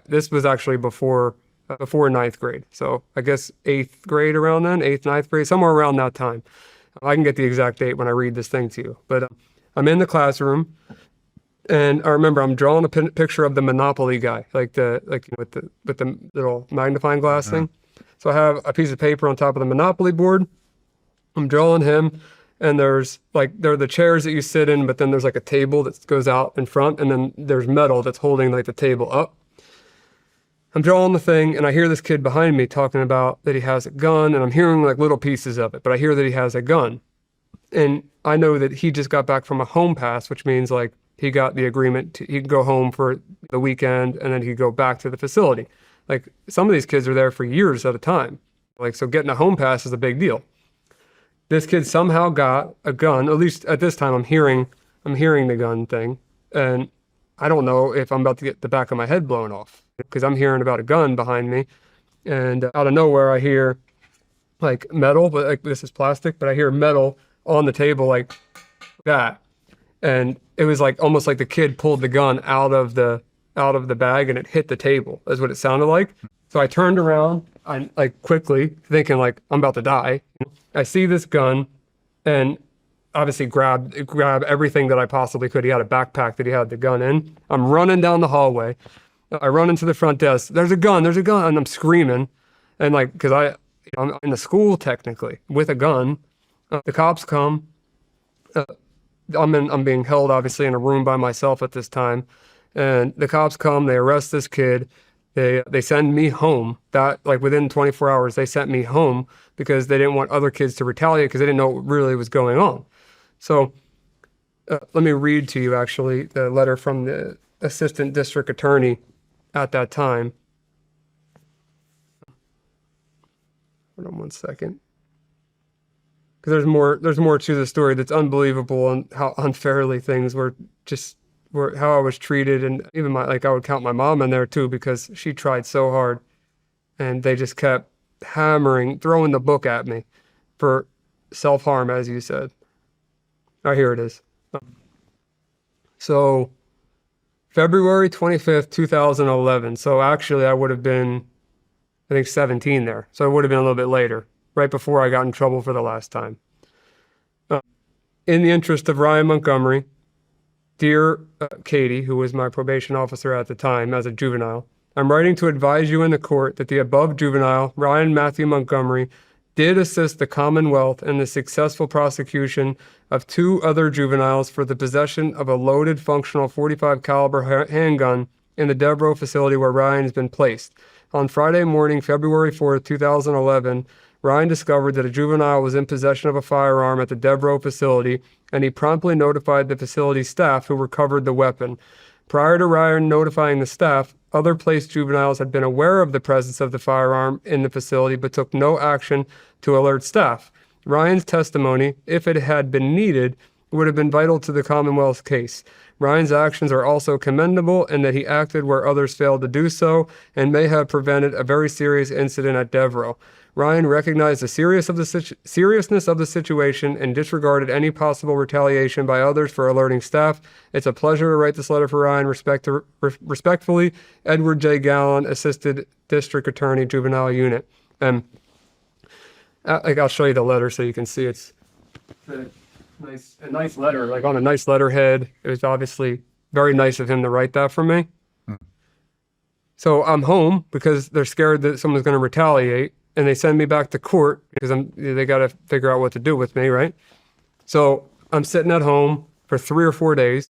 this was actually before ninth grade. So I guess eighth grade around then, eighth, ninth grade, somewhere around that time. I can get the exact date when I read this thing to you. But I'm in the classroom, and I remember I'm drawing a picture of the Monopoly guy, with the little magnifying glass thing. So I have a piece of paper on top of the Monopoly board. I'm drawing him, and there are the chairs that you sit in, but then there's like a table that goes out in front, and then there's metal that's holding like the table up. I'm drawing the thing, and I hear this kid behind me talking about that he has a gun, and I'm hearing like little pieces of it, but I hear that he has a gun. And I know that he just got back from a home pass, which means like he got the agreement he could go home for the weekend, and then he'd go back to the facility. Like some of these kids are there for years at a time. Like, so getting a home pass is a big deal. This kid somehow got a gun, at least at this time I'm hearing the gun thing, and I don't know if I'm about to get the back of my head blown off because I'm hearing about a gun behind me, and out of nowhere I hear like metal, but like this is plastic, but I hear metal on the table like that, and it was like almost like the kid pulled the gun out of the bag and it hit the table. Is what it sounded like. So I turned around, I like quickly thinking like I'm about to die. I see this gun, and obviously grab everything that I possibly could. He had a backpack that he had the gun in. I'm running down the hallway. I run into the front desk. There's a gun, and I'm screaming, and like because I'm in the school technically with a gun. The cops come. I'm being held obviously in a room by myself at this time, and the cops come. They arrest this kid. They send me home. That like within 24 hours they sent me home because they didn't want other kids to retaliate because they didn't know what really was going on. So let me read to you actually the letter from the assistant district attorney at that time. Hold on one second. Because there's more to the story that's unbelievable, and how unfairly things were how I was treated, and even I would count my mom in there too because she tried so hard, and they just kept throwing the book at me for self-harm, as you said. Oh, here it is. So February 25th, 2011. So actually I would have been, I think 17 there. So it would have been a little bit later, right before I got in trouble for the last time. In the interest of Ryan Montgomery, dear Katie, who was my probation officer at the time as a juvenile, I'm writing to advise you in the court that the above juvenile, Ryan Matthew Montgomery, did assist the Commonwealth in the successful prosecution of 2 other juveniles for the possession of a loaded functional .45 caliber handgun in the Devereaux facility where Ryan has been placed. On Friday morning, February 4th, 2011, Ryan discovered that a juvenile was in possession of a firearm at the Devereaux facility, and he promptly notified the facility staff who recovered the weapon. Prior to Ryan notifying the staff, other placed juveniles had been aware of the presence of the firearm in the facility but took no action to alert staff. Ryan's testimony, if it had been needed, would have been vital to the Commonwealth's case. Ryan's actions are also commendable in that he acted where others failed to do so and may have prevented a very serious incident at Devereaux. Ryan recognized the seriousness of the situation and disregarded any possible retaliation by others for alerting staff. It's a pleasure to write this letter for Ryan. Respectfully, Edward J. Gallen, Assistant District Attorney, Juvenile Unit. And I'll show you the letter so you can see it's a nice letter, like on a nice letterhead. It was obviously very nice of him to write that for me. So I'm home because they're scared that someone's going to retaliate. And they send me back to court because they got to figure out what to do with me, right? So I'm sitting at home for 3 or 4 days.